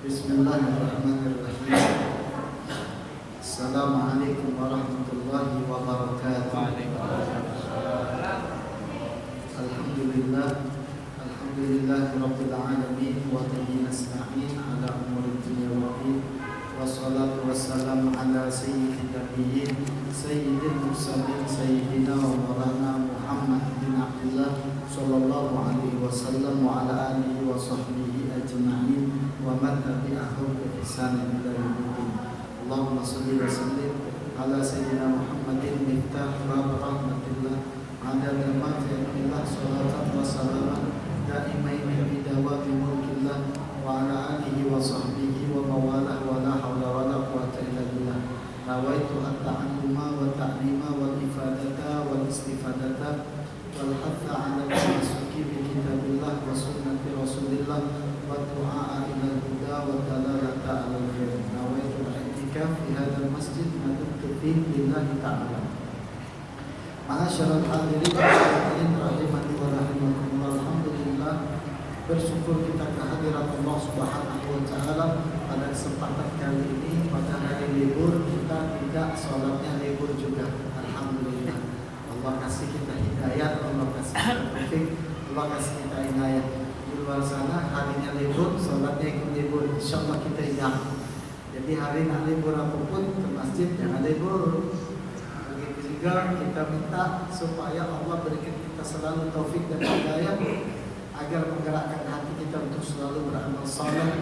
Bismillahirrahmanirrahim. Assalamualaikum warahmatullahi wabarakatuh. Alhamdulillah, alhamdulillahirabbil alamin wa bihi nasta'in ala umuri dunya wa din. Wassalatu wassalamu ala sayyidil nabiyyin sayyidil mursalin sayyidina wa maulana Muhammad bin Abdullah sallallahu alaihi wasallam wa ala alihi wa sahbihi ajma'in wa man tabi'ahum bi ihsan ila yaumil. Allahumma shalli wa sallim ala sayyidina Muhammadin miftah bab rahmatillah adada ma fi'illah salatan wa salaman daimain bi dawami mulkillah wa ala alihi wa sahbihi wa mawalah wa la hawla wa la quwwata illa billah. Nawaitu at-ta'alluma wa ta'lima wal ifadata wal istifadata wal hatha 'ala al-masuki bi kitabillah wa sunnati rasulillah wa du'a ila al-huda wa dalalata 'ala al-khair. Nawaitu al-i'tikaf fi hadzal masjid maduktu fi lillahi ta'ala. Ma'asyiral hadirin rahimani wa rahimakumullah. Alhamdulillah, bersyukur kita kehadiran Allah Subhanahu wa taala pada kesempatan kali ini. Pada hari libur kita tidak sholatnya libur juga. Alhamdulillah. Allah kasih kita hidayah, Allah kasih kita taufik, Allah kasih kita inayah. Di luar sana harinya libur, sholatnya ikut libur. Insyaallah kita ingat. Jadi hari nak libur apapun ke masjid jangan libur. Begitu juga kita minta supaya Allah berikan kita selalu taufik dan hidayah agar menggerakkan hati kita untuk selalu beramal saleh,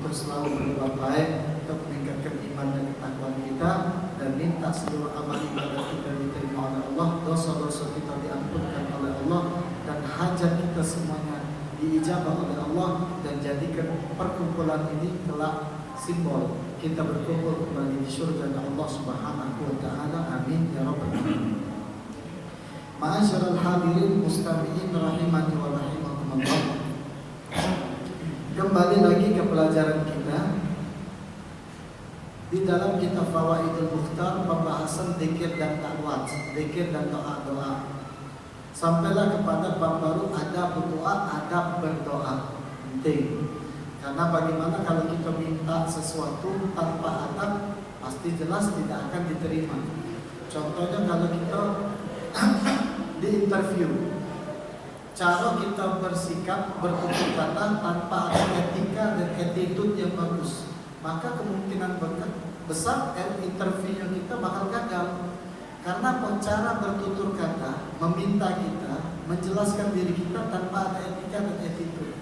untuk selalu berbuat baik, untuk meningkatkan iman dan ketakwaan kita, dan minta seluruh amal ibadah kita diterima oleh Allah, dosa-dosa kita diampunkan oleh Allah, dan hajat kita semuanya diijabah oleh Allah, dan jadikan perkumpulan ini kelak simbol kita berkumpul kembali di surga Allah Subhanahu wa taala. Amin ya rabbal alamin. Ma'asyiral hadirin mustami'in rahimani wa rahimakumullah. Kembali lagi ke pelajaran kita di dalam kitab Fawaidul Mukhtar, pembahasan zikir dan ta'awudz, zikir dan doa-doa. Sampailah kepada bab baru, adab berdoa, adab berdoa. Penting. Karena bagaimana kalau kita minta sesuatu tanpa adab, pasti jelas tidak akan diterima. Contohnya kalau kita di interview, cara kita bersikap, bertutur kata tanpa ada etika dan attitude yang bagus, maka kemungkinan besar interview kita bakal gagal. Karena cara bertutur kata meminta kita menjelaskan diri kita tanpa ada etika dan attitude.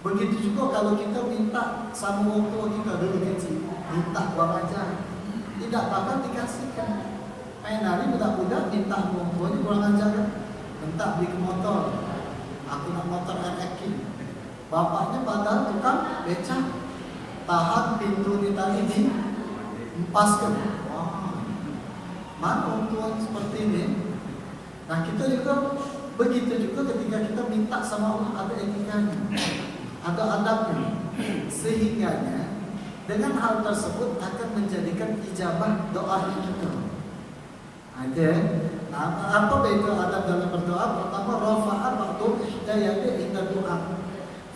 Begitu juga kalau kita minta sama orang tua kita dulu kecil, minta uang aja, tidak bakal dikasihkan. Main hari budak-budak minta orang tuanya kurang ajar, minta beli ke motor, aku nak motor RX. Bapaknya padahal tukang becak, tahan pintu di tali di empaskan. Wah, mana orang tua seperti ini? Nah kita juga begitu juga ketika kita minta sama Allah, ada etikanya, ada adabnya, sehingga dengan hal tersebut akan menjadikan ijabah doa kita. Ada. Nah, apa itu adab dalam berdoa? Pertama, rafa'a ba'du ihdayati inda doa.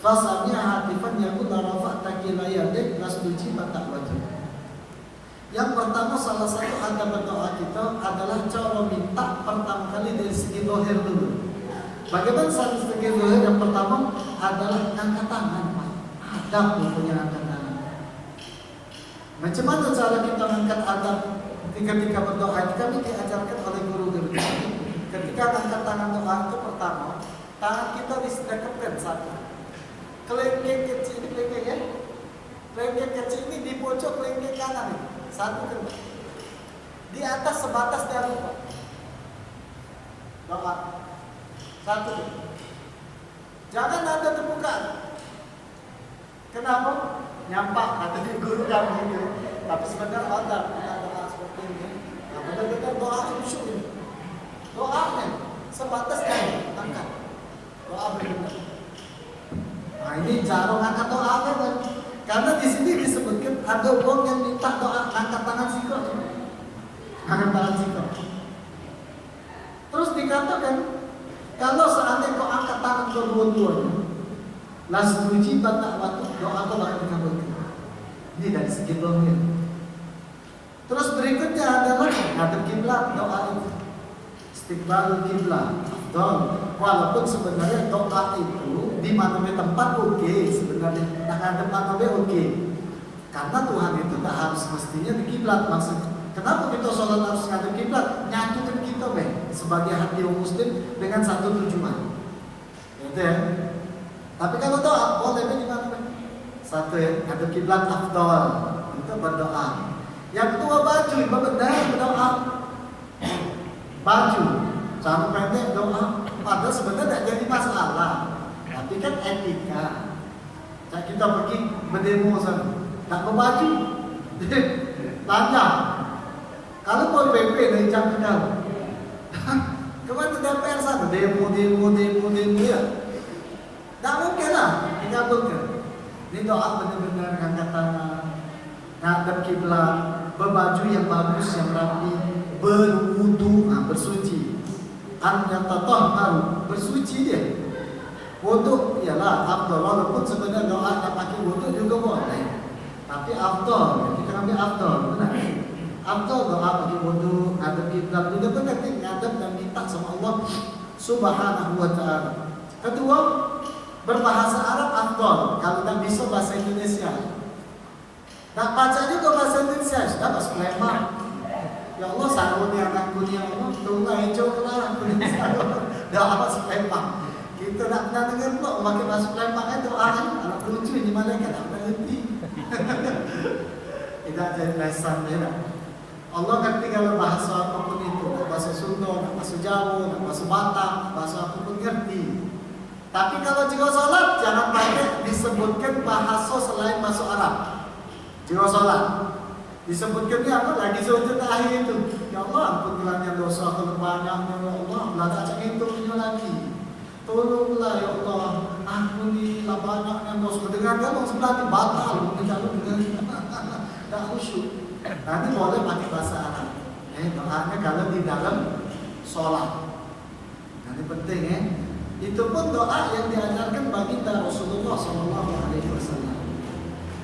Fasalnya hatifan yakun rafa' takilayati lasduji bata'watu. Yang pertama, salah satu adab berdoa kita adalah cara minta pertama kali dari segi zahir dulu. Bagaimana segi zahir? Yang pertama adalah angkat tangan. Adab punya angkat tangan. Macam mana cara kita angkat adab? Ketika berdoa ini kami diajarkan oleh guru-guru kami. Ketika angkat tangan doa itu pertama, tangan kita disedekapkan satu. Kelengkeng kecil ini kelengkeng ya. Kelengkeng kecil ini di pojok kelengkeng kanan ini. Satu kedua. Di atas sebatas dagu. Doa. Satu. Jangan ada tepukan. Kenapa? Nyampak kata guru kami gitu. Tapi sebenarnya ada doa seperti ini. Nah, benar-benar doa khusyuk ini. Doanya sebatas dagu, angkat. Doa benar. Nah, ini cara angkat doa kan? Karena di sini disebutkan ada orang yang minta doa angkat tangan sikot. Angkat tangan sikot. Terus dikatakan kalau seandainya kau angkat tangan kedua-duanya, lasduji bata waktu doa kau bakal dikabulkan. Ini dari segi zahir. Terus berikutnya adalah ngadep kiblat, doa itu. Istiqbalul kiblat, afdal. Walaupun sebenarnya doa itu di mana tempat oke, sebenarnya ngadep mana oke. Karena Tuhan itu tak harus mestinya di kiblat. Maksudnya, kenapa kita sholat harus ngadep kiblat? Nyatukan kita sebagai hati muslim dengan satu tujuan. Gitu ya. Tapi kalau doa boleh di mana? Satu ya, ngadep kiblat afdal. Itu berdoa. Yang kedua baju, benar berdoa. Baju, cara pendek doa. Padahal sebenarnya tidak jadi masalah. Tapi kan etika. Kayak kita pergi berdemo sana, tak berbaju, tanya. Kalau mau PP dari jam kedal, kemana DPR sana demo ya. Tak mungkin lah, dikabulkan. Ini doa benar-benar angkat tangan, ngadep kiblat, berbaju yang bagus, yang rapi, berwudu, bersuci. An-yatatahharu, bersuci dia. Wudu ialah afdal, walaupun sebenarnya doa tak pakai wudu juga boleh. Tapi afdal, kita ambil afdal, benar. Afdal doa pakai wudu, ngadep kiblat, juga benar ngadep dan minta sama Allah Subhanahu wa taala. Kedua, berbahasa Arab afdal, kalau tak bisa bahasa Indonesia. Tak baca juga bahasa Indonesia, sudah bahasa Palembang. Ya Allah, sarung yang aku ni Allah, tunggu hijau kelar aku ni sarung. Dah bahasa Palembang. Kita nak pernah dengar pula memakai bahasa Palembang itu anak lucu ni malaikat tak pernah ngerti. Tidak jadi lesan dia. Allah kata kalau bahasa apapun itu, nak bahasa Sunda, nak bahasa Jawa, nak bahasa Batak, bahasa apapun ngerti. Tapi kalau jika solat jangan pakai disebutkan bahasa selain bahasa Arab. Jika solat disebutkan ni apa lagi sujud akhir itu. Ya Allah, ampunilah yang dosa aku banyaknya ya Allah, belah tak itu punya lagi. Tolonglah ya Allah, ampunilah banyaknya dosa. Dengan kamu sebelah itu batal, kalau dengan tak khusyuk. Nanti boleh pakai bahasa Arab. Doanya kalau di dalam solat. Ini penting ya. Itu pun doa yang diajarkan baginda Rasulullah SAW.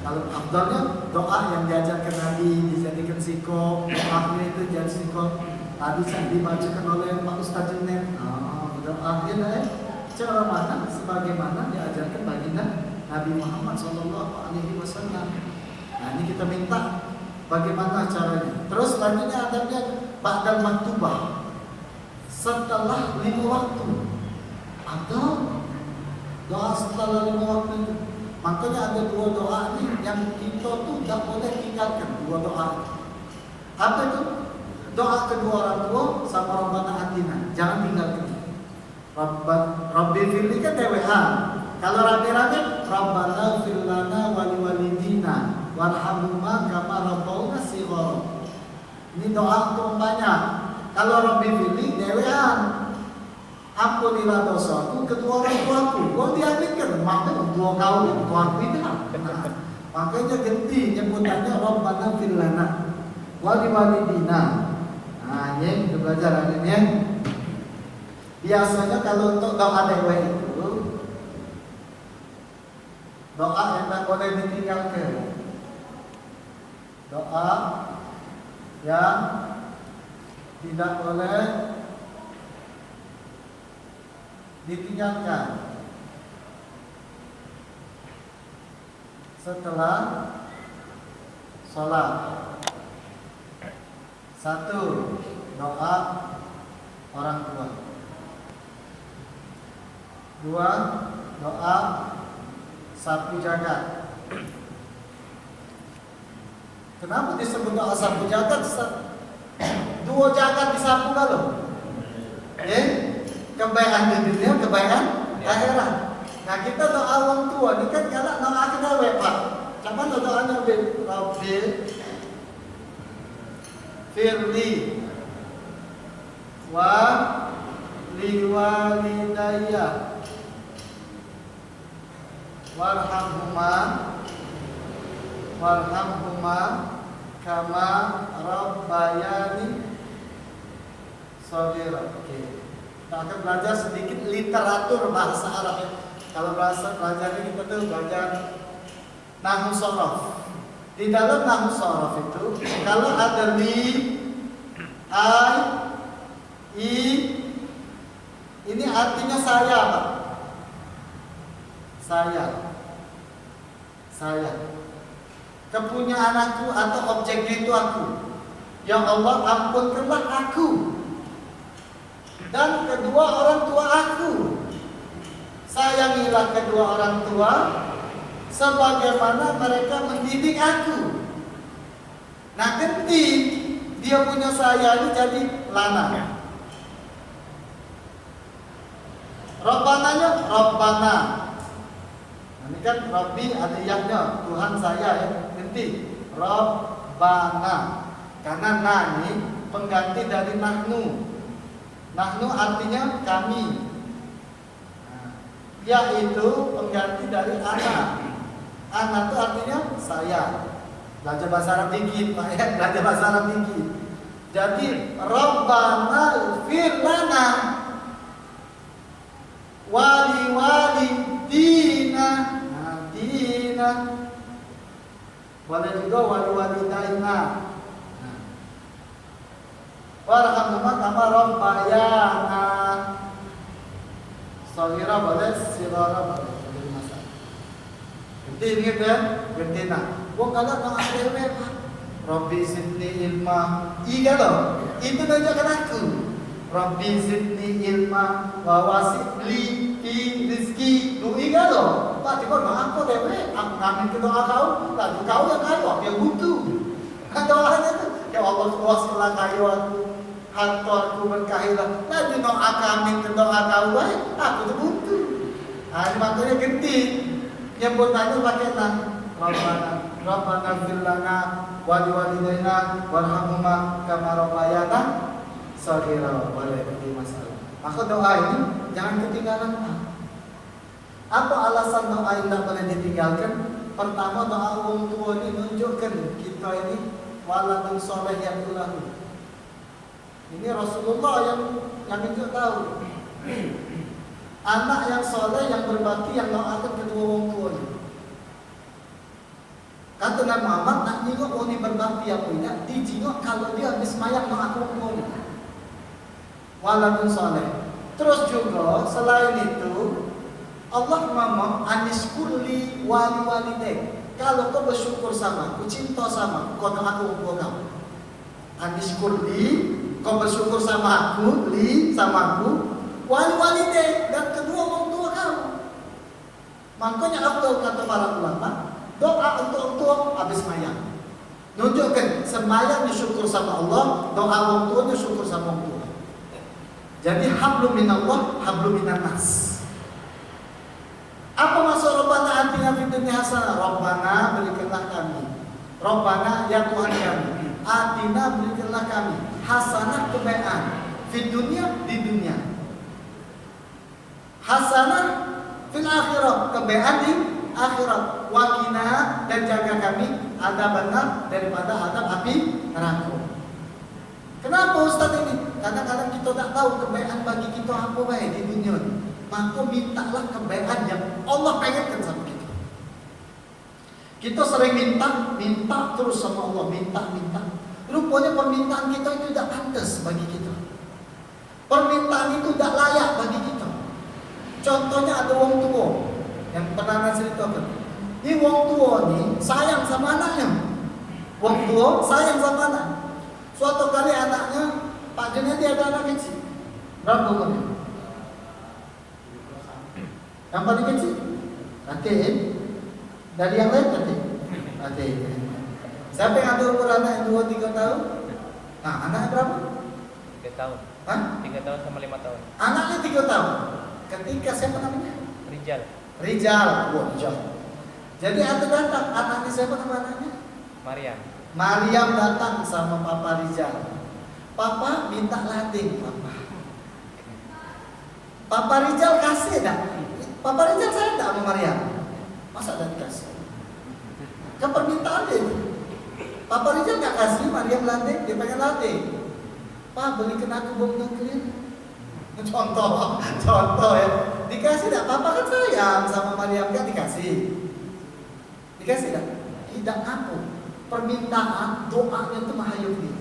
Kalau afdalnya doa yang diajarkan Nabi dijadikan sikop, doanya itu jadi sikop. Tadi saya dibacakan oleh Pak Ustaz Junet. Doanya cara mana sebagaimana diajarkan baginda Nabi Muhammad SAW. Nah ini kita minta bagaimana caranya. Terus selanjutnya adabnya ba'dal maktubah, setelah 5 waktu. Atau doa setelah 5 waktu. Makanya ada 2 doa ini yang kita tuh tak boleh tinggalkan. 2 doa. Apa itu? Doa kedua orang tua sama Rabbana Atina. Jangan tinggalkan. Rabbi firli kan TWA. Kalau rame-rame Rabbana firlana wali walidina warhamhuma kama rabbauna shighara. Ini doa untuk banyak. Kalau Rabbi firli TWA. Ampunilah dosaku kedua orang tuaku. Kau diambilkan makanya dua kau tuaku itu lah. Makanya ganti nyebutannya Rabbana fil lana wali walidina. Nah, ini kita belajar hari ini ya. Biasanya kalau untuk doa dewa itu doa yang tak boleh ditinggalkan. Doa yang tidak boleh ditinggalkan setelah sholat. 1. Doa orang tua. 2. Doa sapu jagat. Kenapa disebut doa sapu jagat? 2 jagat disapu kalau kebaikan di dunia, kebaikan akhirat. Nah kita doa orang tua ini kan galak doa kita Pak. Cuman doanya Rabbi firli wa liwalidayya warhamhuma kama rabbayani shaghira. Kita akan belajar sedikit literatur bahasa Arab ya. Kalau bahasa belajarnya kita tuh belajar nahwu shorof. Di dalam nahwu shorof itu kalau ada li, ai, i, ini artinya saya, Pak. Saya. Kepunyaanku atau objeknya itu aku. Ya Allah, ampunkanlah aku. Dan kedua orang tua aku. Sayangilah kedua orang tua sebagaimana mereka mendidik aku. Nah, ketik dia punya saya ini jadi lana. Robbananya Robbana. Ini kan Robbi ada yahnya, Tuhan saya ya. Nanti Robbana. Karena na ini pengganti dari nahnu. Nahnu artinya kami. Ya itu pengganti dari ana. Ana itu artinya saya. Belajar bahasa Arab dikit, Pak ya. Belajar bahasa Arab dikit. Jadi Rabbana ighfir lana wali dina. Nah, dina. Boleh juga wali daina. Warhamhuma kama rabbayana. Saghira boleh, sighara boleh. Jadi masalah. Ganti ini kan? Ganti nak. Wong kalau nak dewe Pak. Rabbi zidni ilma. Iya loh. Itu tunjukkan aku. Rabbi zidni ilma wa wasi'li fi rizki. Lu iya loh. Pak tiba aku dewe. Aku ngamin ke doa kau. Lalu kau yang kaya. Yang butuh. Kan doanya itu. Ya Allah kuaslah kayu aku. Harta aku berkahilah. Lalu doa kami ke doa kau baik. Aku tu butuh. Nah, makanya ganti. Yang bertanya pakai nah. Rabbana fir lana wa liwalidayna warhamhuma kama rabbayana shaghira. Boleh ganti masalah. Maka doa ini jangan ketinggalan. Apa alasan doa ini tidak boleh ditinggalkan? Pertama, doa orang tua ini menunjukkan kita ini waladun soleh yang tulahu. Ini Rasulullah yang kita tahu. Anak yang soleh yang berbakti yang doakan kedua orang tuanya. Kata Nabi Muhammad nak nyingok orang ini berbakti apa ini? Dijingok kalau dia habis mayang doakan orang tuanya. Waladun soleh. Terus juga selain itu Allah ngomong aniskurli wali-walidek. Kalau kau bersyukur sama aku, cinta sama aku, kau doakan orang kamu. Aniskurli, kau bersyukur sama aku, sama aku, wali-walidek dan kedua orang tua kamu. Makanya apa kata para ulama? Doa untuk orang tua habis mayang. Nunjukkan sembahyang disyukur sama Allah, doa orang tua disyukur sama orang tua. Jadi hablum minallah, hablum minan nas. Apa maksud Rabbana atina fid dunya hasanah? Rabbana berikanlah kami. Rabbana ya Tuhan kami. Atina berikanlah kami hasanah kebaikan fid dunya di dunia. Hasanah fil akhirah kebaikan di akhirat. Wakina dan jaga kami adzabannar daripada azab api neraka. Kenapa Ustaz ini? Kadang-kadang kita tak tahu kebaikan bagi kita apa baik di dunia ini. Maka mintalah kebaikan yang Allah pengenkan sama kita. Kita sering minta terus sama Allah, minta. Rupanya permintaan kita itu tidak pantas bagi kita. Permintaan itu tidak layak bagi kita. Contohnya ada orang tua yang pernah ceritakan. Ini orang tua nih sayang sama anaknya. Orang tua sayang sama anak. Suatu kali anaknya, Pak Junedi ada anak kecil. Berapa umurnya? Yang paling kecil? Atin. Dari yang lain Atin. Siapa yang ada umur anak yang 2-3 tahun? Nah, anaknya berapa? 3 tahun. Hah? 3 tahun sama 5 tahun. Anaknya 3 tahun. Ketika siapa namanya? Rijal. Wah, Rijal. Jadi ada datang anaknya siapa nama anaknya? Maryam datang sama Papa Rijal. Papa minta lading, Papa Rijal kasih tak? Papa Rijal sayang tak sama Maryam? Masa tak dikasih? Kan permintaan dia. Papa Rijal tak kasih Maryam lading, dia pengen lading. Pak belikan aku bom nuklir. Contoh ya. Dikasih tak? Papa kan sayang sama Maryam kan dikasih. Dikasih tak? Tidak ngaku. permintaan, doanya itu mahayuk dia.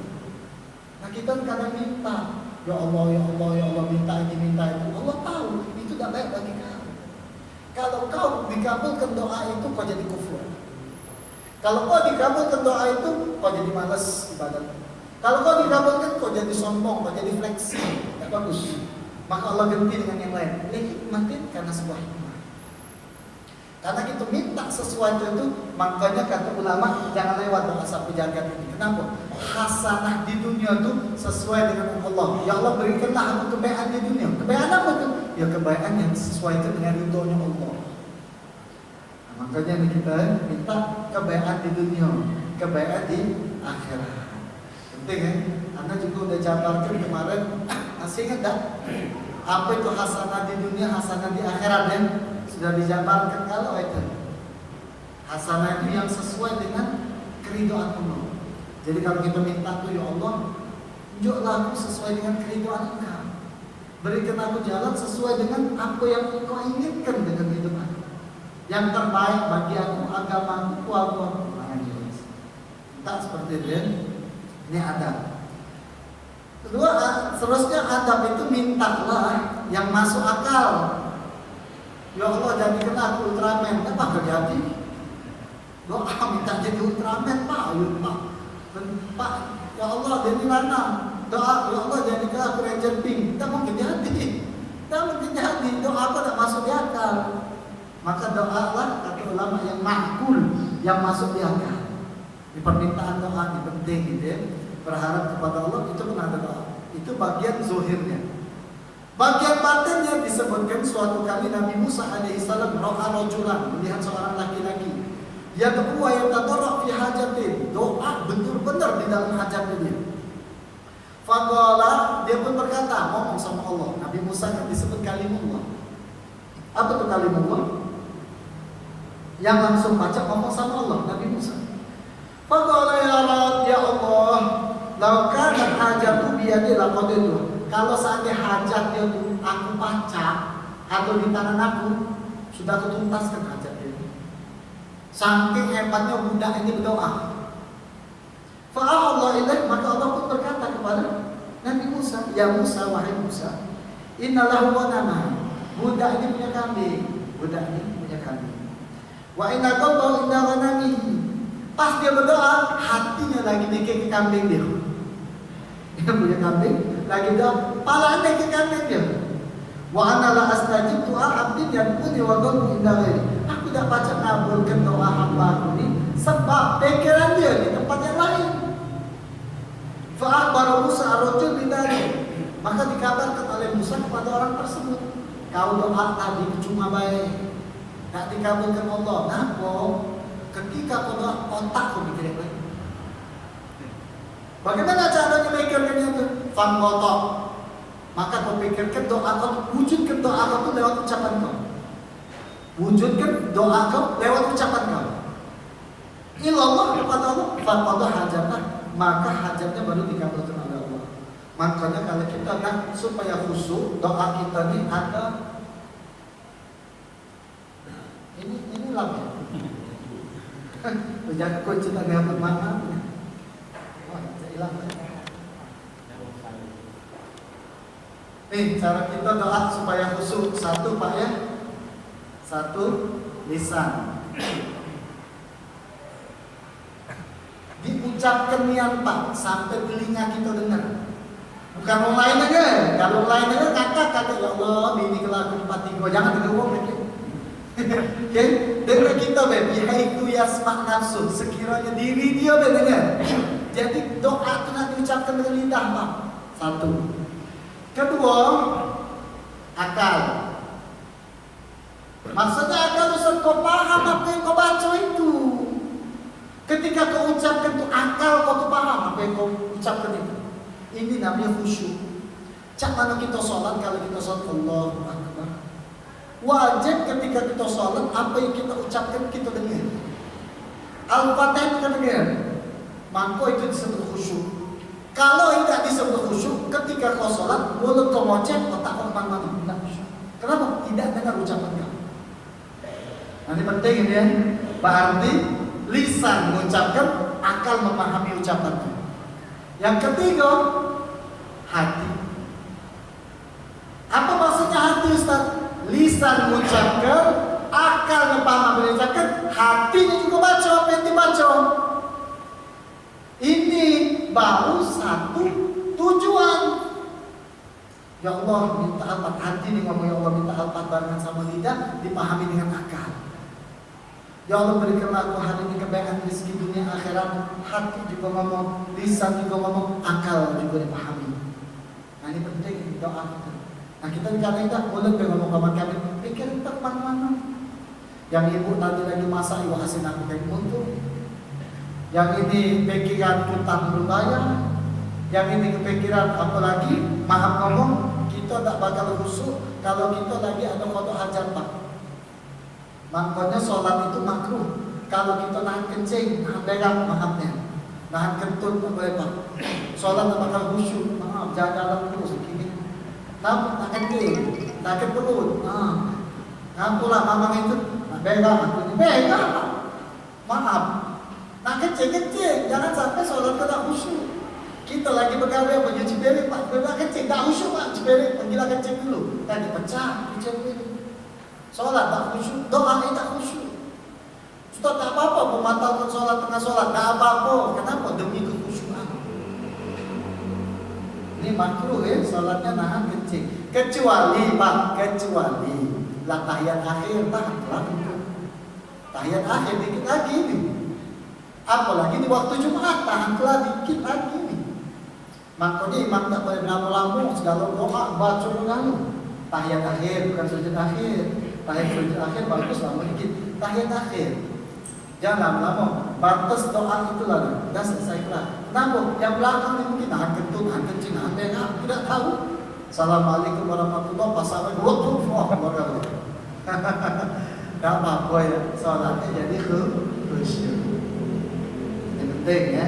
Nah kita kadang minta, ya Allah, ya Allah, ya Allah, minta ini, minta itu. Allah tahu itu tidak baik bagi kamu. Kalau kau dikabulkan doa itu, kau jadi kufur. Kalau kau dikabulkan doa itu, kau jadi malas ibadat. Kalau kau dikabulkan, kau jadi sombong, kau jadi fleksi, tidak bagus. Maka Allah ganti dengan yang lain. Ini hikmatin karena sebuah hikmah. Karena kita minta sesuatu itu, makanya kata ulama jangan lewat doa sapu jagat ini. Kenapa? Hasanah di dunia itu sesuai dengan Allah. Ya Allah berikanlah aku kebaikan di dunia. Kebaikan apa itu? Ya kebaikan yang sesuai dengan ridhonya Allah. Nah, makanya ini kita minta kebaikan di dunia, kebaikan di akhirat. Penting ya. Anda juga udah jabarkan kemarin. Masih ingat tak? Apa itu hasanah di dunia, hasanah di akhirat ya? Sudah dijabarkan kalau itu hasanah itu yang sesuai dengan keridhaan Allah. Jadi kalau kita minta tuh ya Allah, tunjuklah aku sesuai dengan keridhaan Engkau. Berikan aku jalan sesuai dengan apa yang Engkau inginkan dengan hidup aku. Yang terbaik bagi aku, agamaku, keluargaku. Tak seperti itu ya. Ini adab. Kedua, seterusnya adab itu mintalah yang masuk akal. Ya Allah jadikan aku Ultraman, apa terjadi? Doa minta jadi Ultraman, Pak, ayo Pak. Pak, ya Allah jadi mana? Doa, ya Allah jadikan aku Ranger Pink, tak mungkin jadi. Tak mungkin jadi, doa apa tak masuk di akal. Maka doalah kata ulama yang makul, yang masuk di akal. Di permintaan doa ini penting gitu ya. Berharap kepada Allah itu pun ada doa. Itu bagian zuhirnya. Bagian batinnya disebutkan suatu kali Nabi Musa alaihissalam ro'a rojulan, melihat seorang laki-laki. Dia kedua yang tadarra fi hajatin, doa benar-benar di dalam hajatnya dia. Faqala, dia pun berkata, ngomong sama Allah. Nabi Musa yang disebut kalimullah. Apa itu kalimullah? Yang langsung baca ngomong sama Allah, Nabi Musa. Faqala ya Rabb, ya Allah, law kana hajatu bi yadi laqadtu. Kalau seandainya hajat dia tuh aku pacak atau di tangan aku, sudah ketuntaskan hajat dia. Saking hebatnya budak ini berdoa. Fa'allah ilaih, maka Allah pun berkata kepada Nabi Musa, ya Musa, wahai Musa, innalahu ghanama. Budak ini punya kambing, budak ini punya kambing. Wa inna qalbahu inna ghanamihi. Pas dia berdoa, hatinya lagi mikir ke kambing dia. Dia punya kambing, lagi doa, palanya ke kambing dia. Wa ana la astajib doa abdi yang puni wa qalbu inda ghairi. Aku tidak baca ngabulkan doa hamba aku ini sebab pikiran dia di tempat yang lain. Fa akhbara Musa ar-rajul bidalik. Maka dikabarkan oleh Musa kepada orang tersebut, kau doa tadi cuma baik, tak dikabulkan Allah. Kenapa? Ketika kau doa otak kau mikir baik. Bagaimana caranya mikirkan itu? Fangkotok. Maka kau pikirkan doa kau, wujudkan doa kau itu lewat ucapan kau. Wujudkan doa kau lewat ucapan kau. Ilallah kepada Allah, fangkotok hajatlah. Maka hajatnya baru dikabulkan oleh Allah. Makanya kalau kita nak supaya khusyuk, doa kita ini ada. Ini lagi. Jangan kunci tak dapat mana. Hilang. Nih cara kita doa supaya khusyuk. Satu Pak ya, satu lisan. Diucapkan niat Pak sampai telinga kita dengar. Bukan orang lain aja. Kalau orang lain aja kata ya Allah bini kelaku 43. Jangan dengar orang lagi. Oke, dengar kita bihaitu yasma nafsu. Sekiranya diri dia dengar. Jadi doa itu nanti diucapkan dengan lidah Pak. Satu. Kedua, akal. Maksudnya akal itu kau paham apa yang kau baca itu. Ketika kau ucapkan itu akal kau tuh paham apa yang kau ucapkan itu. Ini namanya khusyuk. Cak mana kita sholat, kalau kita sholat Allahu Akbar. Wajib ketika kita sholat apa yang kita ucapkan kita dengar. Al-Fatihah kita dengar. Maka itu disebut khusyuk. Kalau tidak disebut khusyuk, ketika kau sholat, mulut kau ngoceh, otak kau kemana-mana. Tidak khusyuk. Kenapa? Tidak dengar ucapan kau. Nanti penting ini ya. Berarti lisan mengucapkan, akal memahami ucapannya. Yang ketiga, hati. Apa maksudnya hati, Ustaz? Lisan mengucapkan, akal memahami mengucapkan, hatinya juga baca apa yang dibaca. Ini baru satu tujuan. Ya Allah, minta alfat hati nih ngomong, ya Allah minta alfat barengan sama lidah, dipahami dengan akal. Ya Allah berikanlah aku hari ini kebaikan rezeki dunia akhirat. Hati juga ngomong, lisan juga ngomong, akal juga dipahami. Nah ini penting doa kita. Nah kita dikatakan boleh ngomong kawan kami, pikir tak mana-mana. Yang ibu tadi lagi masak, ibu hasil aku kayak untuk. Yang ini pikiran utang berbayar. Yang ini kepikiran apalagi, maaf ngomong, kita tak bakal khusyuk kalau kita lagi ada foto hajat Pak. Makanya sholat itu makruh. Kalau kita nahan kencing, nahan berak, maafnya. Nahan kentut, tak boleh Pak. Sholat tak bakal khusyuk, maaf, jangan terus begini. Namun tak kencing, tak perut. Ngampulah mamang itu, nak berak, berak. Maaf, nak kencing, jangan sampai sholat kita khusyuk. Kita lagi pegawai apa nyuci piring Pak, berak kencing, tak khusyuk Pak, cuci piring, panggil kencing dulu. Tadi pecah, cuci piring. Sholat tak khusyuk, doa ini tak khusyuk. Ustaz tak apa-apa, membatalkan sholat tengah sholat, tak apa-apa. Kenapa? Demi kekhusyukan. Ini makruh ya, sholatnya nahan kencing. Kecuali Pak, kecuali lah tahiyat akhir, tahan itu. Tahiyat akhir dikit lagi nih. Apalagi di waktu Jumat, tahan dikit lagi nih. Makanya imam tak boleh berlamu-lamu, segala doa baca lalu. Tahiyat akhir bukan sujud akhir. Tahiyat sujud akhir bagus lama dikit. Tahiyat akhir jangan lama. Batas doa itu lalu. Dah selesailah. Kenapa? Yang belakang ini mungkin nahan kentut, nahan kencing, nahan berak, tidak tahu. Assalamualaikum warahmatullahi wabarakatuh. Wabarakatuh. Tak apa-apa ya. Solatnya jadi khusyuk. Yang penting ya.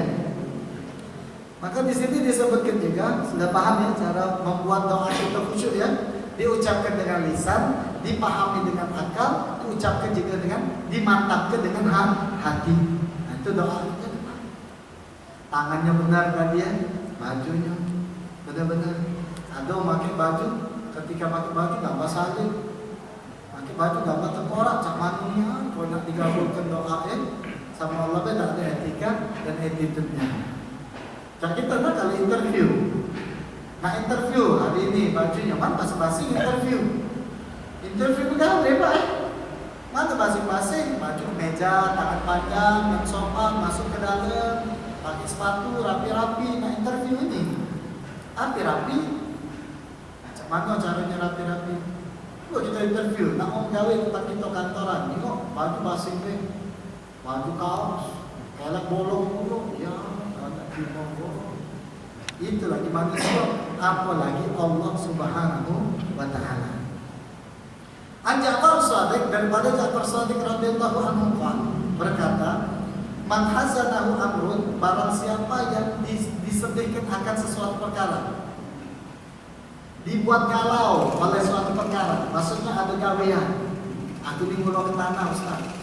Maka di sini disebutkan juga, sudah paham ya cara membuat doa kita khusyuk ya. Diucapkan dengan lisan, dipahami dengan akal, diucapkan juga dengan, dimantapkan dengan hati. Nah itu doa kita. Tangannya benar kan dia, bajunya benar-benar. Ada pakai baju, ketika pakai baju gambar salib, pakai baju gambar tengkorak, cak manunya. Kalau nak digabungkan doa sama Allah beda ada etika dan attitude-nya. Dan kita nak kali interview. Nah interview hari ini bajunya mana masing-masing interview. Interview pegawai Pak. Mana masing-masing baju meja, tangan panjang, sopan, masuk ke dalam, pakai sepatu rapi-rapi. Nah interview ini rapi-rapi. Macam mana caranya rapi-rapi? Kalau kita interview, nak om gawe tempat kita kantoran, ni kok baju basing deh, baju kaos, kelek bolong-bolong, ya. Itu lagi manusia, apalagi Allah Subhanahu wa Ta'ala. An Ja'far Shadiq, daripada Ja'far Shadiq radhiyallahu anhu berkata, man hazanahu amrun, barang siapa yang disedihkan akan sesuatu perkara, dibuat galau oleh suatu perkara, maksudnya ada gawean. Aku ni mula ke tanah Ustaz,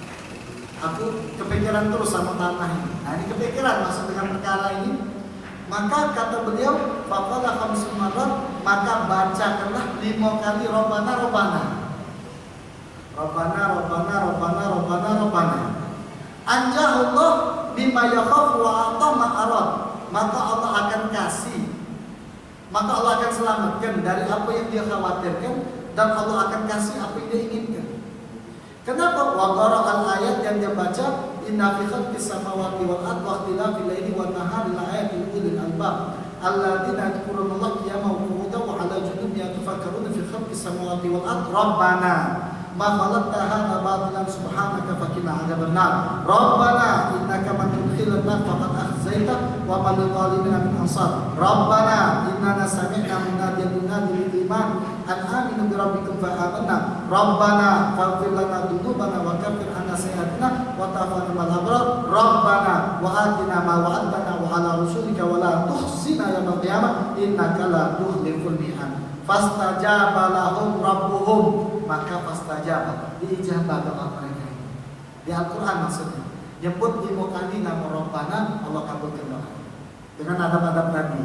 aku kepikiran terus sama tanah ini. Nah ini kepikiran masuk dengan perkara ini. Maka kata beliau, faqala khamsu marrat, maka bacakanlah 5 kali Rabbana Rabbana. Rabbana Rabbana Rabbana Rabbana Rabbana. Anjahullah bima yakhaf wa ata ma arad. Maka Allah akan kasih, maka Allah akan selamatkan dari apa yang dia khawatirkan, dan Allah akan kasih apa yang dia inginkan. Kenapa? Wa qara'al ayat yang dia baca, inna fi khalqis samawati wal ardi wa ikhtilafil laili wan nahari la ayatin lil albab alladziina yadhkurunallaha qiyaman wa qu'udan wa 'ala junubihim yatafakkaruna fi khalqis samawati wal ardi rabbana ma khalaqta hadza batilan subhanaka faqina 'adzabannar rabbana innaka man tudkhilin nar faqad akhzaita wa man lidh-dhalimin min ansar rabbana innana sami'na munadiyan yunadi lil iman an aminu bi rabbikum fa amanna rabbana faghfir lana dhunubana wa kaffir 'anna sayyi'atina wa tawaffana ma'al abrar rabbana wa atina ma wa'adtana wa 'ala rusulika wa la tuhzina yaumal qiyamah innaka la tukhliful mi'ad fastajaba lahum rabbuhum, maka fastajaba, diijabah doa mereka. Di Al-Quran maksudnya Nyebut 5 kali nama Rabbana, Allah kabulkan doa. Dengan adab-adab Nabi.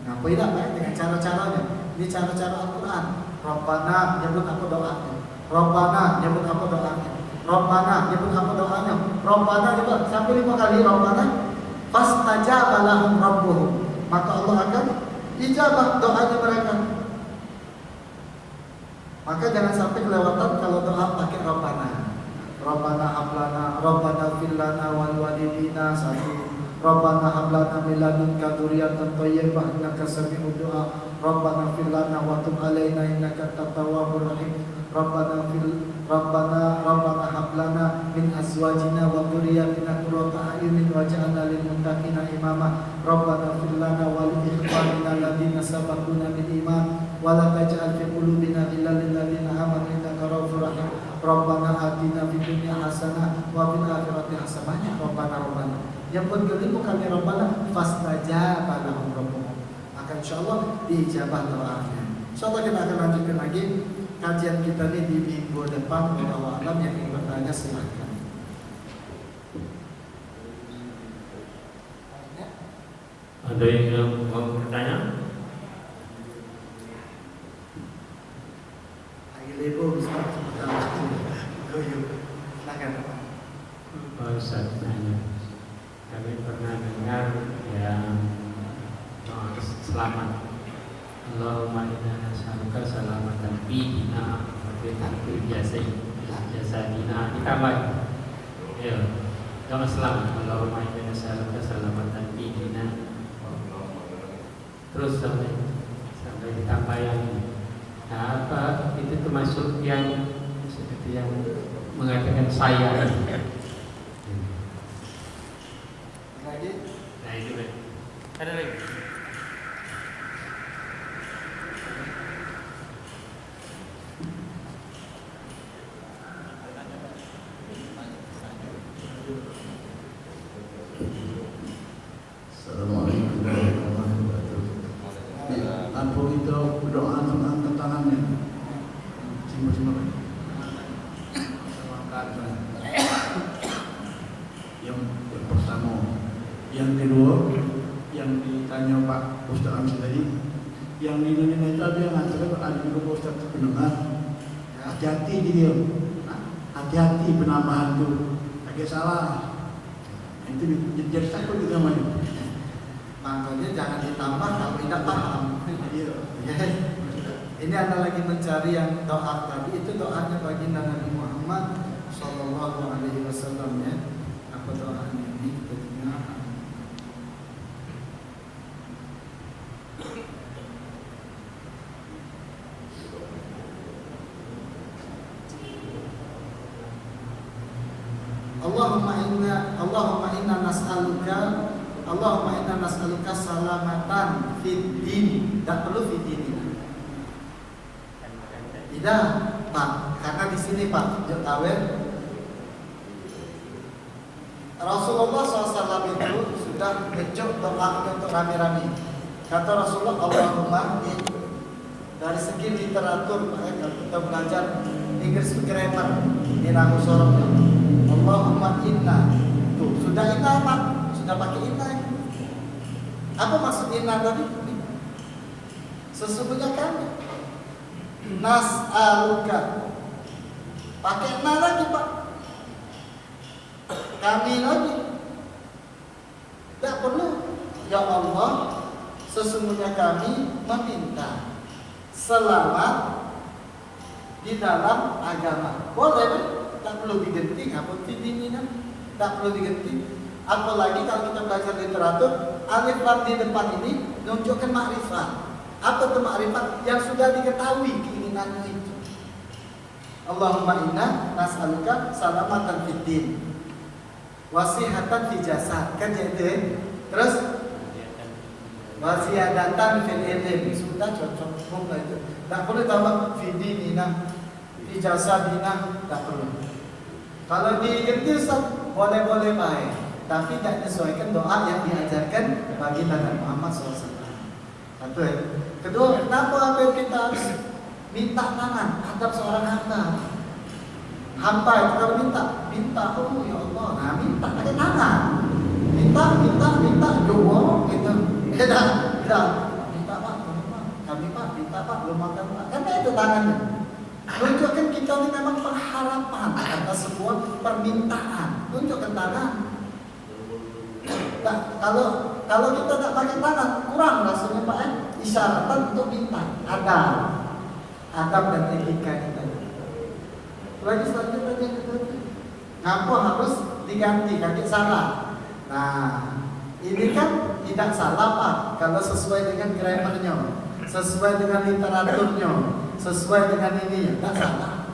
Nah, beda kan dengan cara-caranya. Ini cara-cara Al-Quran. Rabbana, nyebut apa doanya. Rabbana, nyebut apa doanya. Rabbana, nyebut apa doanya. Rabbana, nyebut sampai 5 kali Rabbana. Fastajaba lahum rabbuhum. Maka Allah akan ijabah doanya mereka. Maka jangan sampai kelewatan kalau doa pakai Rabbana. Rabbana hablana, Rabbana fillana wal walidina satu. Rabbana hablana min ladunka dzurriyyatan thayyibah innaka sami'ud du'a. Rabbana fil lana wa tub 'alaina innaka antat tawwabur rahim. Rabbana hablana min azwajina wa dzurriyyatina qurrata a'yunin waj'alna lil muttaqina imama. Rabbana fil lana wa li ikhwanina alladziina sabaquna bil iman wa la taj'al fi qulubina ghillan lil ladziina amanu innaka ra'ufur rahim. Rabbana atina fid dunya hasanah wa fil akhirati hasanah. Rabbana. Yang kedua kali Rabbana fastajaba lahum rabbuhum. Maka insyaallah diijabah doanya. Insyaallah kita akan lanjutkan lagi kajian kita ini di minggu depan. Wallahu a'lam. Yang ingin bertanya silahkan. Ada yang mau bertanya? Ibu Ustaz, silakan. Ustaz tanya. Kami pernah dengar yang selamat. Allahumma inna nas'aluka salamatan fi dina wa fi jasadina. Ditambah. Ya. Jangan selamat. Allahumma inna nas'aluka salamatan fi dina. Terus sampai ditambah yang nah, apa itu termasuk yang seperti yang mengatakan saya. Lagi? Nah itu kan. Ada lagi. Assalamualaikum warahmatullahi wabarakatuh. Apa itu doa tentang tangannya? Cuma yang pertama, yang kedua, yang ditanya Pak Ustaz Amsi tadi, yang di Indonesia dia mengatakan ada juga Ustaz pendengar, hati-hati dia, hati-hati penambahan itu, agak salah. Itu jadi takut juga namanya. Makanya jangan ditambah kalau tidak paham. Ini Anda lagi mencari yang doa tadi, itu doanya baginda Nabi Muhammad Sallallahu Alaihi Wasallam ya. Apa doanya ini? Kita dengar. Allahumma inna nas'aluka salamatan fid din. Tak perlu fid din. Tidak, Pak. Karena di sini Pak, Jotawel Rasulullah SAW itu sudah ngejok doa untuk rame-rame. Kata Rasulullah, Allahumma dari segi literatur, kalau kita belajar Inggris grammar, ini nama soroknya. Allahumma inna, tuh sudah inna Pak, sudah pakai inna. Apa maksud inna tadi? Sesungguhnya kami nas'aluka, pakai inna lagi Pak. Kami lagi tidak perlu. Ya Allah, sesungguhnya kami meminta selamat di dalam agama. Boleh kan? Tak perlu diganti. Apa ini kan? Tak perlu diganti. Apalagi kalau kita belajar literatur, alif lam di depan ini menunjukkan makrifat. Apa itu makrifat? Yang sudah diketahui keinginannya itu. Allahumma inna nas'aluka salamatan fid din, wasihatan fi jasad, kan jadi. Terus wasiyadatan fil ilm, sudah cocok pun itu. Tak perlu tambah fi dinina, fi jasadina, tak perlu. Kalau diganti boleh-boleh baik, tapi tidak disesuaikan doa yang diajarkan bagi Nabi Muhammad SAW. Satu ya. Kedua, kenapa hampir kita harus minta tangan adab seorang hamba? Hamba itu kalau minta, oh ya Allah, nah minta pakai tangan. Minta, doa, gitu. Minta Pak, kami Pak, minta Pak, belum makan Pak. Kan itu tangannya. Tunjukkan kita ini memang pengharapan atas sebuah permintaan. Tunjukkan tangan. Nah, kalau kita tak pakai tangan, kurang rasanya Pak. Isyaratan untuk minta. Adab dan etika kita. Lagi selanjutnya ngapa harus diganti kaki salah. Nah, ini kan tidak salah Pak kalau sesuai dengan grammarnya, sesuai dengan literaturnya, sesuai dengan ini ya, tidak salah.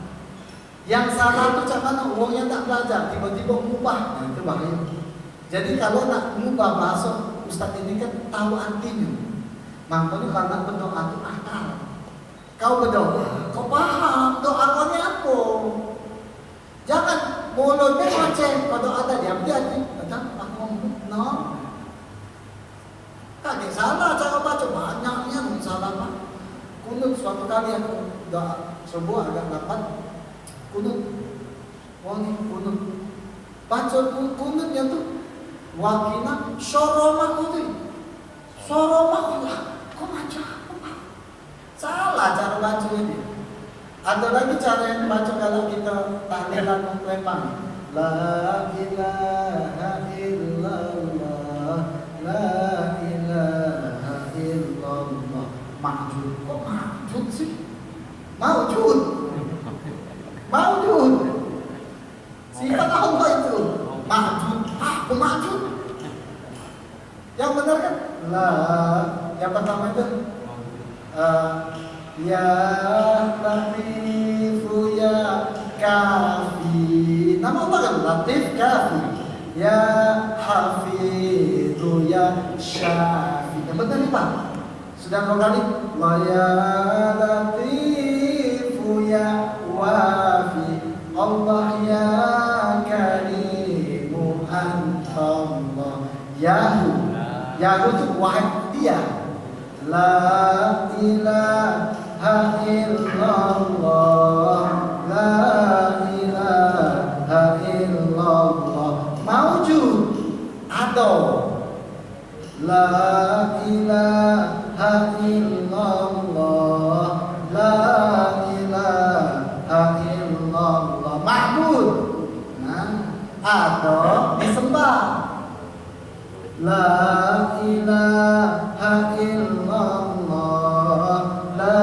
Yang salah itu cara uangnya tak belajar, tiba-tiba mengubah, nah itu bahaya. Jadi kalau nak mengubah bahasa Ustaz ini kan tahu artinya. Makanya kalau nak berdoa itu akal. Kau berdoa, kau paham doa kau ni apa? Jangan mulutnya macam kau doa tadi, apa dia hati? Datang, aku no. Tak salah cara baca, banyaknya salah Pak. Kunut suatu kali aku doa subuh agak dapat kunut, wangi kunut. Baca kunutnya tu wakina soroma kunut, soroma kunut. Kau macam apa Pak? Salah cara baca ini. Ada lagi cara yang baca kalau kita tahlilan mengklempang. La ilaha illallah, la ilaha illallah. Ma'jud. Kok ma'jud sih? Ma'jud. Sifat Allah itu. Ma'jud. Kok ma'jud? Yang benar kan? La. Yang pertama itu ya Latifu ya Kafi. Nama Allah kan Latif Kafi. Ya Hafidhu ya Syafi. Yang benar nih Pak. Sudah dua kali. Wa ya Latifu ya Wafi. Allah ya Karimu Antallah. Yahu itu wahid dia. La ilaha illallah, la ilaha illallah. Mawjud, ada. La ilaha illallah, la ilaha illallah. Ma'bud, nah, ada disembah. La ilaha illallah, la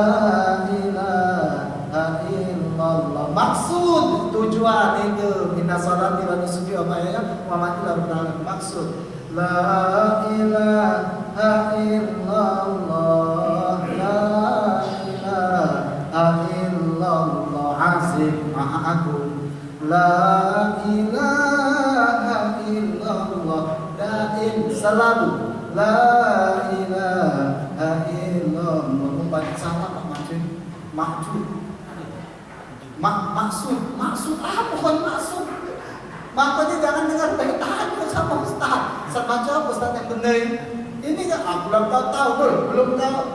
ilaha illallah. Maksud tujuan itu inna salati wa nusuki wa mahyaya wa mamati lillahi. Maksud la ilaha illallah, la ilaha illallah. Azim maha agung. La ilaha illallah. Daim selalu la ilaha illallah. Membaca salah Pak maksud apa bukan maksud? Makanya jangan dengar baik-baik sama Ustaz. Baca Ustaz yang benar. Ini kan aku belum tahu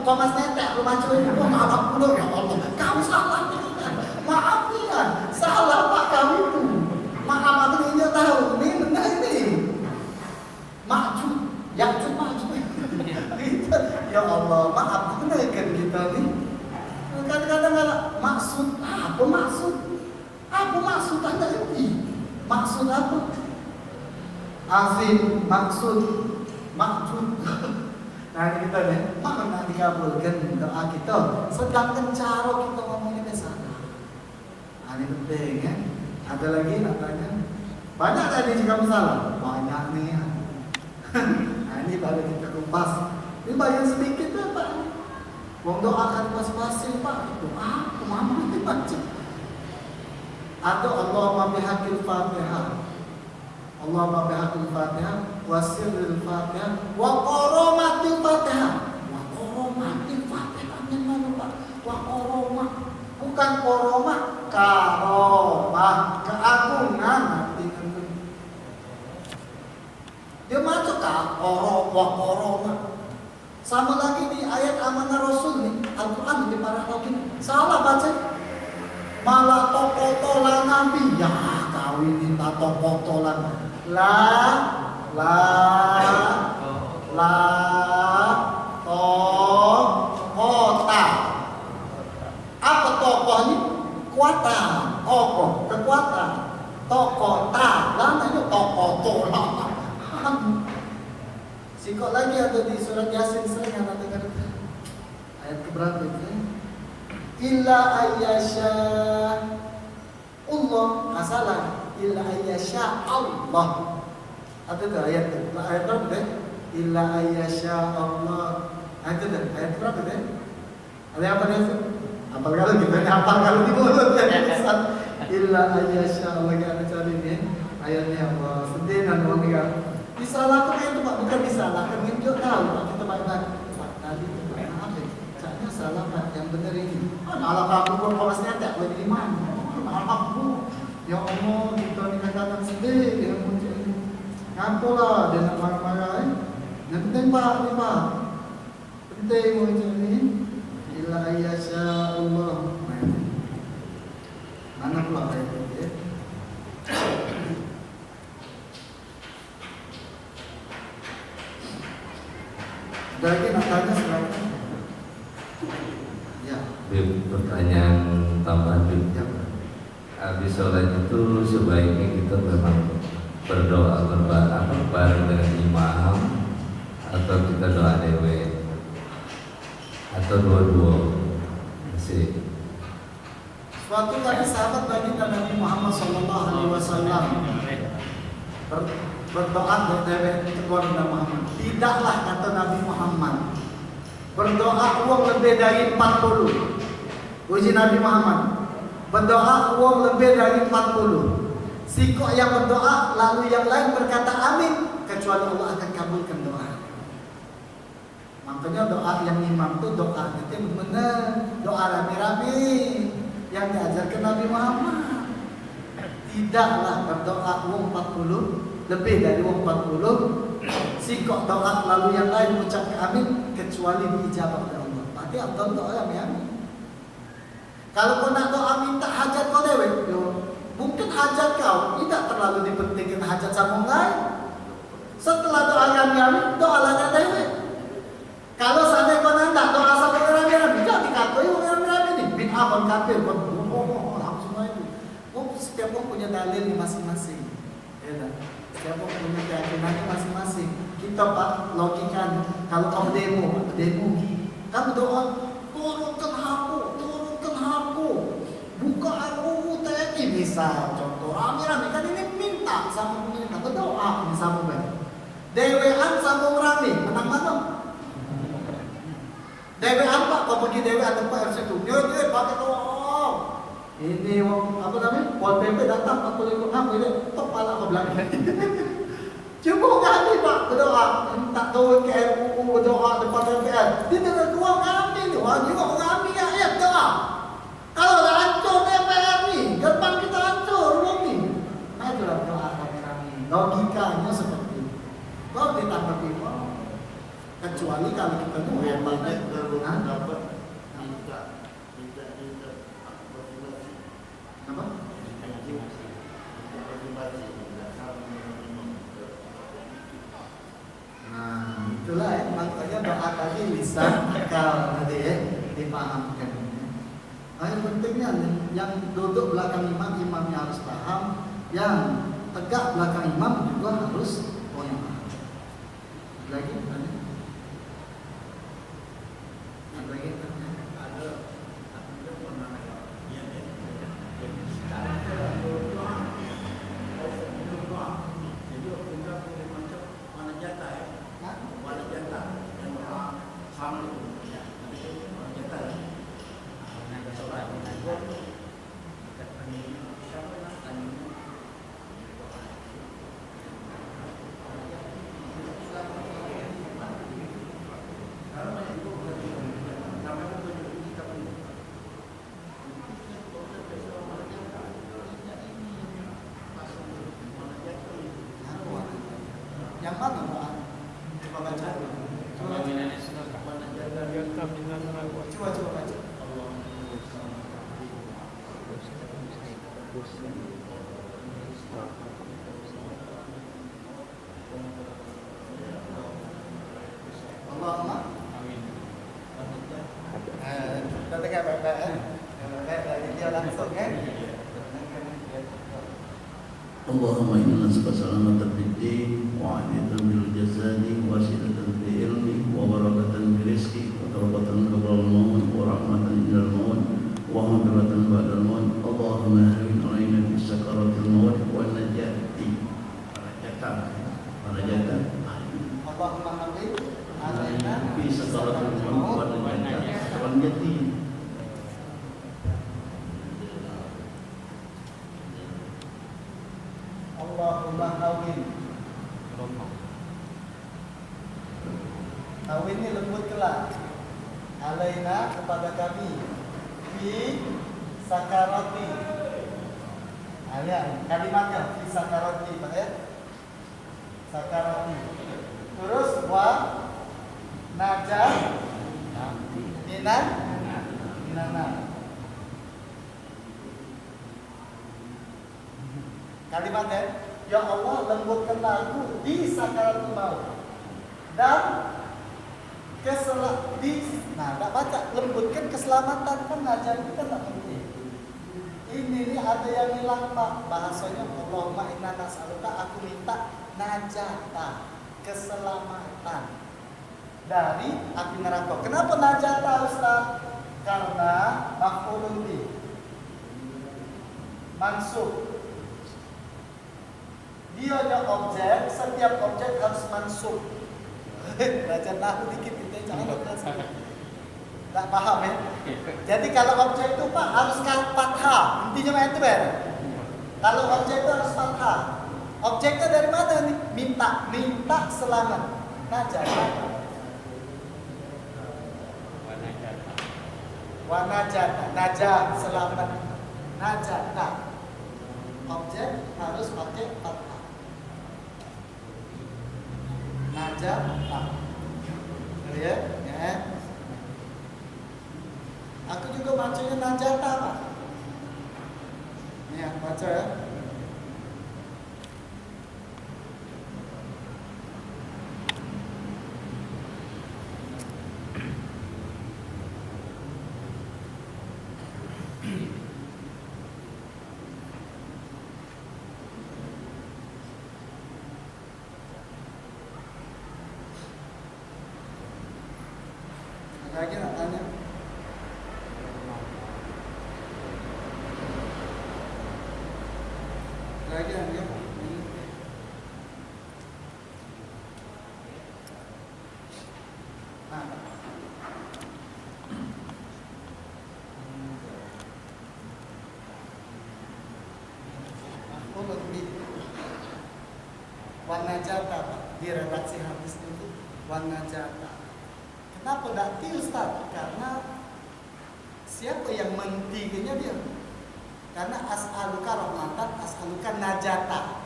Thomas netek belum baca ini. Oh, maaf dulu ya Allah. Kamu salah ini. Maaf ya. Salah Pak kamu itu. Maaf aku ini tahu. Ini benar ini. Ma'jud, ya Allah, maaf kenaikan kita nih. Kadang-kadang maksud apa maksud anda ini? Maksud apa? Azim, maksud. Nah ini kita nih, mana dikabulkan doa kita. Sedangkan cara kita ngomongnya salah. Nah ini penting ya. Ada lagi namanya. Banyak tadi jika salah. Banyak nih. Nah ini baru kita kupas. Ini bagian sedikit ya Pak. Wong doakan pas-pasin Pak. Doa kemana ini baca. Atau Allahumma bihaqil Fatihah. Allahumma bihaqil Fatihah wa sirril Fatihah wa qoromatil Fatihah. Wa qoromatil Fatihah mana Pak? Wa qoromah. Bukan koromah, karomah, keagungan artinya. Dia masuk ke koroma. Sama lagi di ayat amanah Rasul nih, Al-Quran di para lagi salah baca. malah tokotolan Nabi. Ya kau ini tak tokotolan. Kota. Apa tokoh ini? Kekuatan. Tokoh, kekuatan. Tokota. Namanya tokotolan. Sikok lagi ada di surat Yasin sering ada dengar ayat keberapa itu? Illa ayyasha Allah, masalah illa ayyasha Allah. Ada tuh ayat itu. Ayat berapa deh? Illa ayyasha Allah. Ada tuh ayat berapa deh? Ada apa deh? Apal kalau gitu, apal kalau di mulut ya. Illa ayyasha Allah yang ada cari ini ayatnya Allah. Sedih dan orang disalahkan itu Pak, bukan disalahkan, kita tahu Pak, kita Pak tadi itu maaf ya, caranya salah Pak, yang benar ini. Malah aku pun kolosnya tak lagi di mana, malah aku, ya Allah kita dikatakan sedih dengan muncul ini. Ngapalah dia nak marah-marah yang penting Pak, ini Pak, penting muncul ini. Illa ayyasha Allah. Mana pula ayat ini? Lagi nak tanya silakan. Ya. Pertanyaan tambahan. Ya. Habis sholat itu sebaiknya kita memang berdoa bareng dengan imam atau kita doa dewe atau dua-dua. Masih. Suatu kali sahabat baginda Nabi Muhammad SAW berdoa dewe kepada Muhammad. Tidaklah kata Nabi Muhammad berdoa uang lebih dari 40. Uji Nabi Muhammad berdoa uang lebih dari 40. Sikok yang berdoa lalu yang lain berkata amin, kecuali Allah akan kabulkan doa. Makanya doa yang imam itu doa itu benar, doa rame-rame yang diajarkan Nabi Muhammad. Tidaklah berdoa uang 40 lebih dari uang 40. Sikok doa lalu yang lain mengucapkan amin, kecuali diijabah oleh Allah. Berarti abdul doa amin. Kalau kau nak doa minta hajat kau dewe, mungkin hajat kau tidak terlalu dipentingkan hajat sama lain. Setelah doa amin, doa lain dewe. Kalau seandainya kau nak doa sama orang amin, tidak dikatoi orang amin ini. Bin abang kafir, langsung itu. Setiap orang punya dalil masing-masing. Ya, setiap orang punya keyakinannya masing-masing. Kita Pak logika, kalau kamu demo, kamu doa turunkan aku, buka RUU TNI misal contoh, rame-rame kan ini minta sama pemerintah berdoa ini sama baik. Dewean sama rame, menang mana? Dewean Pak, kau pergi dewean tempat RC itu, dia pakai doa. Ini apa namanya? Pol PP datang, aku ikut apa ini? Top pala ke belakang. Cuba kami Pak berdoa, minta turun ke RUU berdoa depan DPR. Dia tidak keluar kami ni, wah juga kami ayat doa. Kalau dah hancur DPR ni, depan kita hancur ruang ni. Nah itulah doa kami. Logikanya seperti itu. Baru ditanggapi Pak. Kecuali kalau kita tu yang banyak Hah? dapat Apa? Nah, itulah ya, makanya doa tadi lisan akal tadi ya, dipahamkan. Nah, yang pentingnya yang duduk belakang imam, imamnya harus paham. Yang tegak belakang imam juga harus paham. Lagi tanya? Lagi tanya? Yang mana Pak? Coba baca. Coba baca. Allahumma. Amin. Kita dengar baik-baik dari dia langsung kan. اللهم إنا نسألك سلامة في الدين وعافية في الجسد وسعة في العلم وبركة في الرزق وتوبة قبل الموت ورحمة عند الموت ومغفرة بعد الموت اللهم هون علينا في سكرات الموت والنجاة Allahumma hamid alaina في سكرات الموت والنجاة والنجاة Allahumma hawin. Hawin ini lembutkanlah alaina kepada kami fi sakarati. Lihat kalimatnya fi sakarati, Pak ya. Sakarati. Terus wa najah minana. Kalimatnya, ya Allah lembutkanlah aku di sakaratul maut dan nah, tak baca lembutkan keselamatan kan ngajar kita tak penting. Ini ada yang hilang Pak bahasanya Allahumma inna nas'aluka, aku minta najata, keselamatan dari api neraka. Kenapa najata Ustaz? Karena maf'ulun bih mansub. Dia ada objek, setiap objek harus mansub. Belajar nahu dikit kita jangan tak paham ya. Jadi kalau objek itu Pak harus fathah, intinya itu ber. Kalau objek itu harus fathah. Objeknya dari mana nih? Minta selamat. Najah selamat. Najata. Objek harus pakai fathah. Najata. Ya, ya. Aku juga bacanya najata, Pak. Ya, baca ya. Lagi nak tanya? Lagi nak dia? Aku lebih warna jata Pak di redaksi hadis itu warna jata. Kenapa tidak ti Ustaz? Karena siapa yang mentingginya dia? Karena as'aluka rahmatan, as'aluka najata.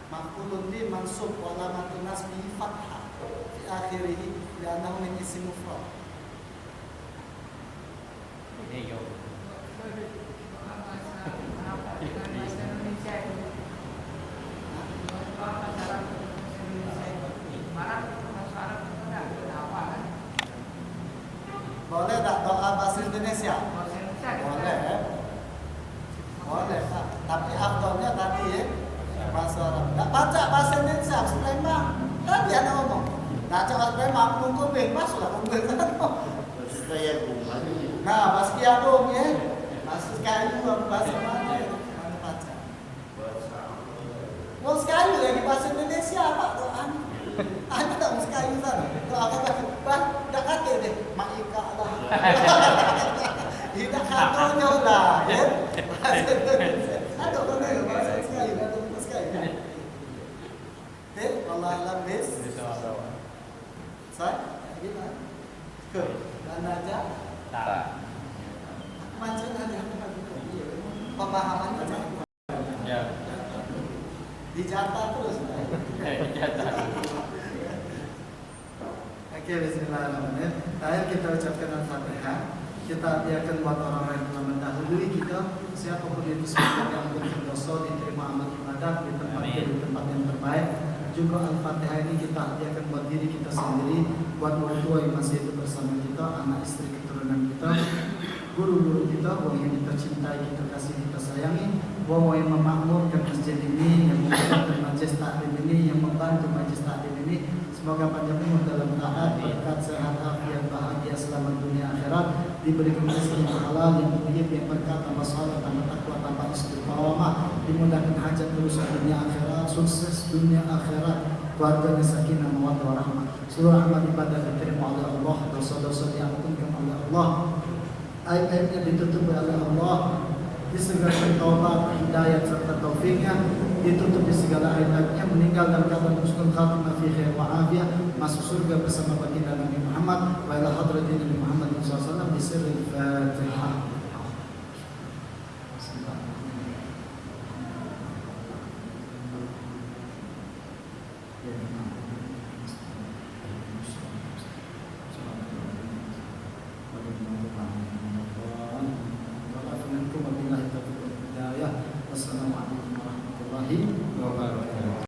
Maqulun bi mansub wa alamatun nasbi fathah fi akhirih li'annahu min isim mufrad. Ini yo. Boleh tak doa bahasa Indonesia? Boleh. Boleh tak? Tapi afdolnya tadi ya bahasa Arab. Tak baca bahasa Indonesia, Sulaiman. Tadi ada ngomong. Baca bahasa Sulaiman, aku kuping, masuklah kuping kan. Nah, bahasa Kiagung ya. Bahasa Kayu, bahasa mana ya? Mana baca? Mau sekali lagi bahasa Indonesia Pak doa. Ada tak mau sekali sana? Doa kata, bah, dah kata deh, maika lah. Tidak katanya lah, ya. Bahasa Indonesia. Ada kan ya bahasa sekali, ada sekali. Allah alam bis. Saya, gimana? Ke, dan aja. Tak. Macam aja. Pemahamannya macam. Ya. Dijata terus. Jata. Oke, bismillahirrahmanirrahim. Terakhir kita ucapkan Al-Fatihah. Kita hadiahkan buat orang yang telah mendahului kita, siapapun itu semoga yang berdosa diterima amal ibadat di tempat yang terbaik. Juga Al-Fatihah ini kita hadiahkan buat diri kita sendiri, buat orang tua yang masih hidup bersama kita, anak istri keturunan kita, guru-guru kita, bahwa yang kita cintai, kita kasih, kita sayangi, bahwa yang memakmurkan masjid ini, yang membantu majelis taklim ini, yang membantu majelis taklim ini, semoga panjang umur dalam taat, berkat, sehat, afiat, bahagia, selamat dunia akhirat, diberikan rezeki yang halal, yang thayyib, yang berkat, tambah salat, tambah takwa, tambah istiqamah, dimudahkan hajat urusan dunia akhirat, sukses dunia akhirat, keluarga sakinah mawaddah warahmah. Seluruh amal ibadah diterima oleh Allah, dosa-dosa diampunkan oleh Allah, aib-aibnya ditutup oleh Allah, disegerakan taubat, hidayat serta taufiknya, ditutup di segala aib-aibnya, meninggal dalam keadaan husnul khatimah fi khair wa afiyah, masuk surga bersama baginda Nabi Muhammad wa ila hadratin Nabi Muhammad SAW di sirril Fatihah. Yeah.